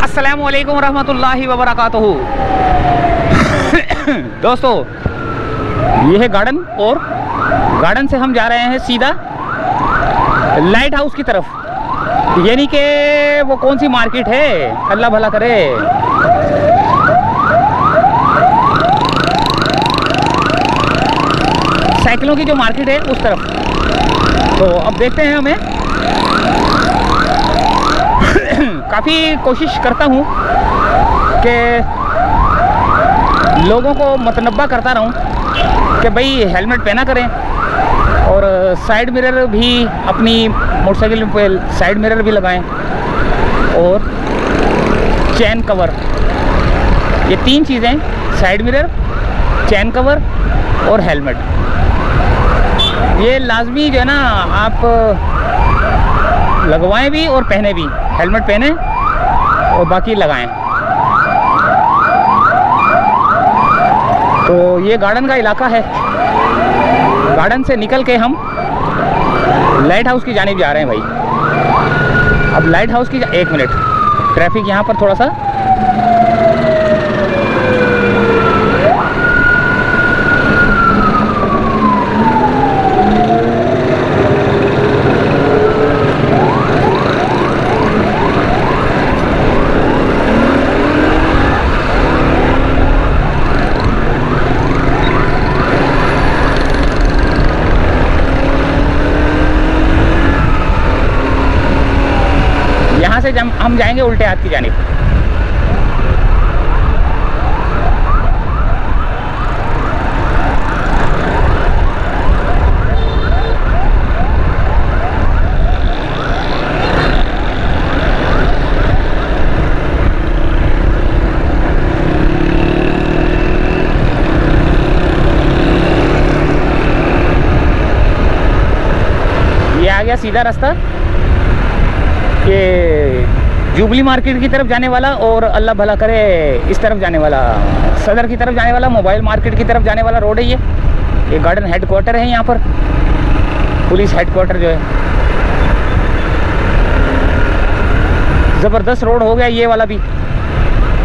अस्सलामुअलैकुम रहमतुल्लाहि वबरकातुहू। दोस्तों, ये है गार्डन और गार्डन से हम जा रहे हैं सीधा लाइट हाउस की तरफ। यानी कि वो कौन सी मार्केट है, अल्लाह भला करे। साइकिलों की जो मार्केट है उस तरफ। तो अब देखते हैं हमें। काफ़ी कोशिश करता हूँ कि लोगों को मतनब्बा करता रहूँ कि भाई हेलमेट पहना करें और साइड मिरर भी अपनी मोटरसाइकिल पे साइड मिरर भी लगाएं और चैन कवर। ये तीन चीज़ें, साइड मिरर, चैन कवर और हेलमेट, ये लाजमी जो है ना आप लगवाएं भी और पहने भी। हेलमेट पहने और बाकी लगाएं। तो ये गार्डन का इलाका है। गार्डन से निकल के हम लाइट हाउस की जानिब जा रहे हैं भाई। अब लाइट हाउस की एक मिनट, ट्रैफिक यहाँ पर थोड़ा सा। यहाँ से हम जाएंगे उल्टे हाथ की जानिब। ये आ गया सीधा रास्ता कि जुबली मार्केट की तरफ जाने वाला और अल्लाह भला करे इस तरफ जाने वाला, सदर की तरफ जाने वाला, मोबाइल मार्केट की तरफ जाने वाला रोड है ये गार्डन हेडक्वार्टर है यहाँ पर, पुलिस हेडक्वार्टर जो है। ज़बरदस्त रोड हो गया ये वाला भी।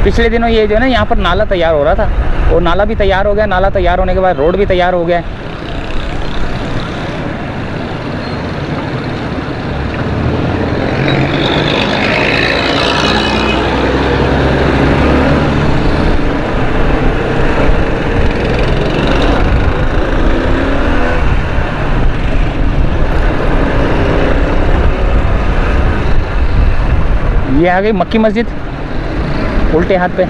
पिछले दिनों ये जो है ना यहाँ पर नाला तैयार हो रहा था और नाला भी तैयार हो गया। नाला तैयार होने के बाद रोड भी तैयार हो गया। ये आ गई मक्की मस्जिद उल्टे हाथ पे।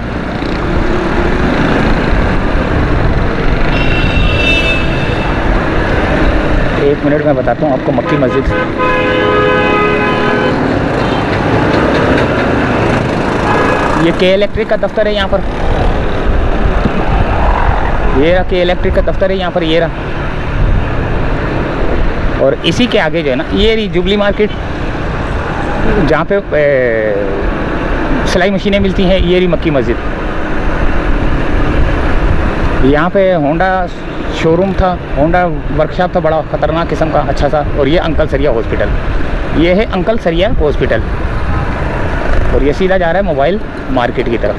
एक मिनट में बताता हूँ आपको मक्की मस्जिद। ये के इलेक्ट्रिक का दफ्तर है यहाँ पर। ये रहा के इलेक्ट्रिक का दफ्तर है यहाँ पर, ये रहा। और इसी के आगे जो है ना ये रही जुबली मार्केट, जहाँ पे सिलाई मशीनें मिलती हैं। ये रही मक्की मस्जिद। यहाँ पे होंडा शोरूम था, होंडा वर्कशॉप था, बड़ा ख़तरनाक किस्म का, अच्छा सा। और ये अंकल सरिया हॉस्पिटल, ये है अंकल सरिया हॉस्पिटल। और ये सीधा जा रहा है मोबाइल मार्केट की तरफ।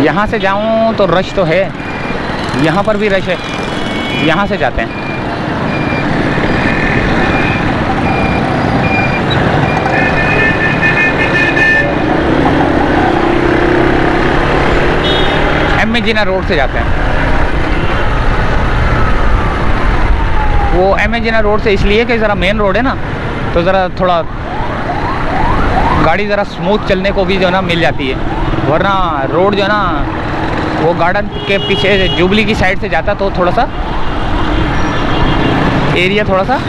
यहाँ से जाऊँ तो रश तो है, यहाँ पर भी रश है। यहाँ से जाते हैं। एम.ए. जिना रोड से जाते हैं। वो एम.ए. जिना रोड से इसलिए कि ज़रा मेन रोड है ना, तो ज़रा थोड़ा गाड़ी ज़रा स्मूथ चलने को भी जो है ना मिल जाती है। वरना रोड जो है ना वो गार्डन के पीछे जुबली की साइड से जाता तो थोड़ा सा एरिया थोड़ा सा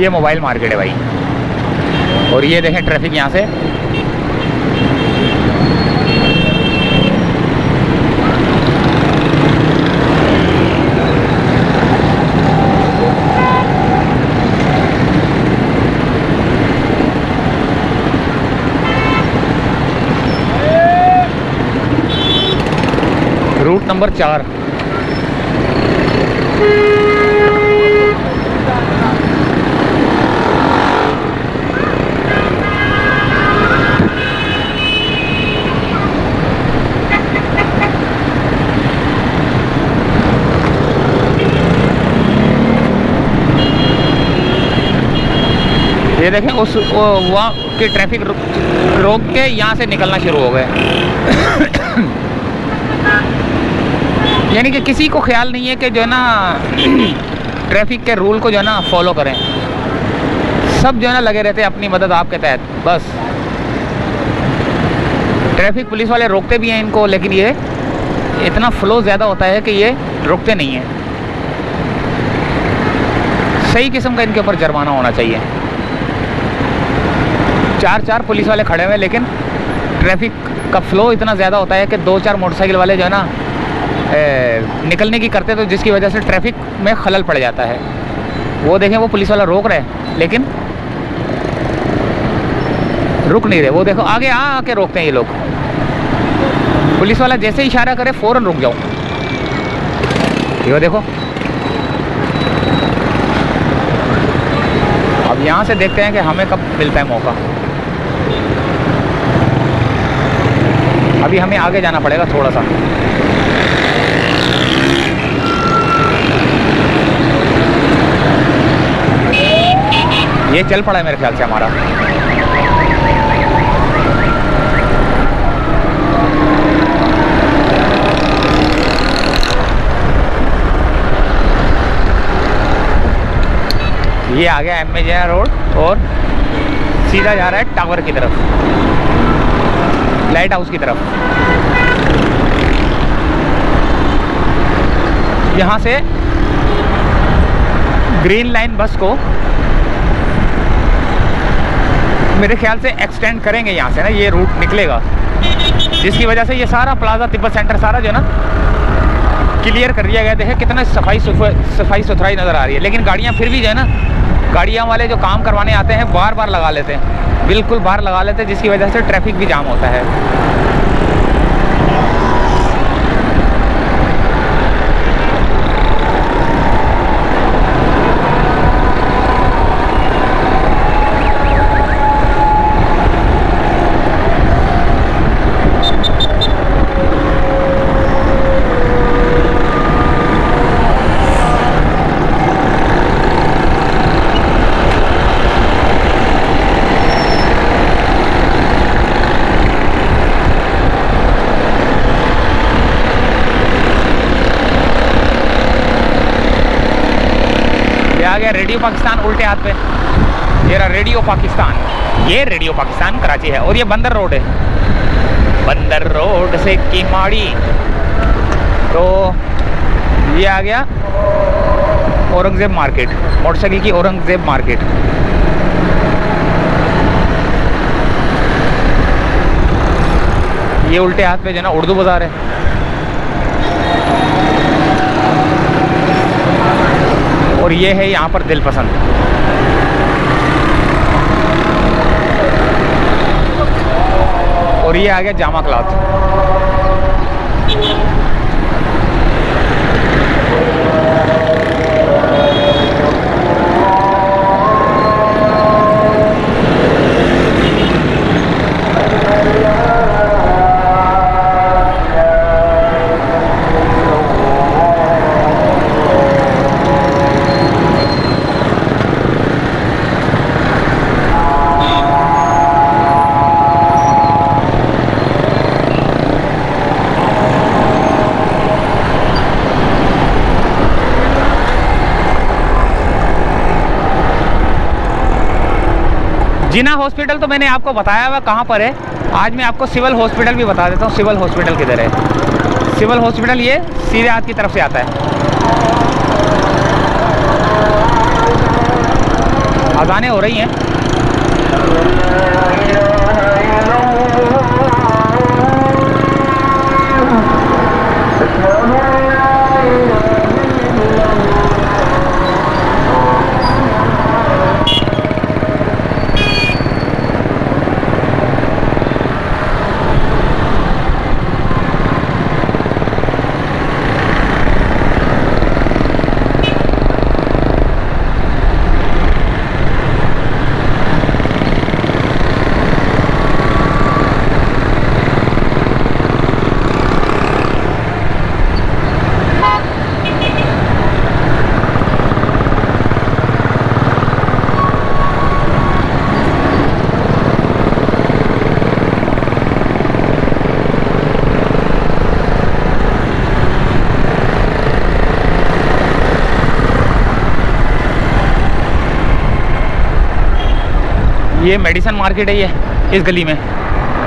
ये मोबाइल मार्केट है भाई। और ये देखें ट्रैफिक यहाँ से, रूट नंबर 4। ये देखें उस वहाँ के ट्रैफिक रोक के यहाँ से निकलना शुरू हो गए। यानी कि किसी को ख्याल नहीं है कि जो है ना ट्रैफिक के रूल को जो है ना फॉलो करें। सब जो है ना लगे रहते हैं अपनी मदद आपके तहत बस। ट्रैफिक पुलिस वाले रोकते भी हैं इनको, लेकिन ये इतना फ्लो ज़्यादा होता है कि ये रुकते नहीं हैं। सही किस्म का इनके ऊपर जुर्माना होना चाहिए। 4 पुलिस वाले खड़े हुए, लेकिन ट्रैफिक का फ्लो इतना ज़्यादा होता है कि 2-4 मोटरसाइकिल वाले जो है ना निकलने की करते, तो जिसकी वजह से ट्रैफिक में खलल पड़ जाता है। वो देखें वो पुलिस वाला रोक रहे हैं लेकिन रुक नहीं रहे। वो देखो आगे आके रोकते हैं ये लोग। पुलिस वाला जैसे इशारा करे फ़ौरन रुक जाओ। ये देखो, अब यहाँ से देखते हैं कि हमें कब मिलता है मौका। अभी हमें आगे जाना पड़ेगा थोड़ा सा। ये चल पड़ा है मेरे ख्याल से हमारा। ये आ गया MJ रोड और सीधा जा रहा है टावर की तरफ, लाइट हाउस की तरफ। यहाँ से ग्रीन लाइन बस को मेरे ख्याल से एक्सटेंड करेंगे यहाँ से ना, ये रूट निकलेगा, जिसकी वजह से ये सारा प्लाजा तिब्बत सेंटर सारा जो है ना क्लियर कर दिया गया। देखें कितना सफाई सुथराई नज़र आ रही है। लेकिन गाड़ियाँ फिर भी जो है ना, गाड़ियाँ वाले जो काम करवाने आते हैं बार बार लगा लेते हैं, बिल्कुल बाहर लगा लेते हैं, जिसकी वजह से ट्रैफिक भी जाम होता है। रेडियो पाकिस्तान उल्टे हाथ पे, ये रहा रेडियो पाकिस्तान। ये रेडियो पाकिस्तान कराची है और ये बंदर रोड है। बंदर रोड से कीमाड़ी, तो ये आ गया औरंगजेब मार्केट, मोटरसाइकिल की औरंगजेब मार्केट। ये उल्टे हाथ पे जो है ना उर्दू बाजार है। और ये है यहाँ पर दिल पसंद। और ये आ गया जामा क्लॉथ। जिना हॉस्पिटल तो मैंने आपको बताया हुआ कहाँ पर है। आज मैं आपको सिविल हॉस्पिटल भी बता देता हूँ। सिविल हॉस्पिटल किधर है? सिविल हॉस्पिटल ये सीधे हाथ की तरफ से आता है। अज़ानें हो रही हैं। ये मेडिसन मार्केट है, ये इस गली में,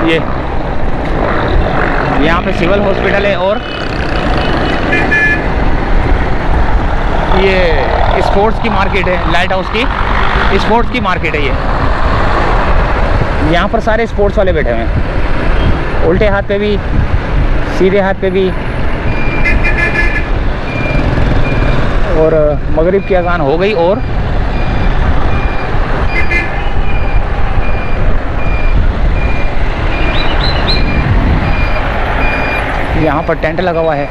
ये यहाँ पे सिविल हॉस्पिटल है और ये स्पोर्ट्स की मार्केट है, लाइट हाउस की स्पोर्ट्स की मार्केट है ये। यहाँ पर सारे स्पोर्ट्स वाले बैठे हुए हैं, उल्टे हाथ पे भी सीधे हाथ पे भी। और मगरिब की अज़ान हो गई और यहाँ पर टेंट लगा हुआ है।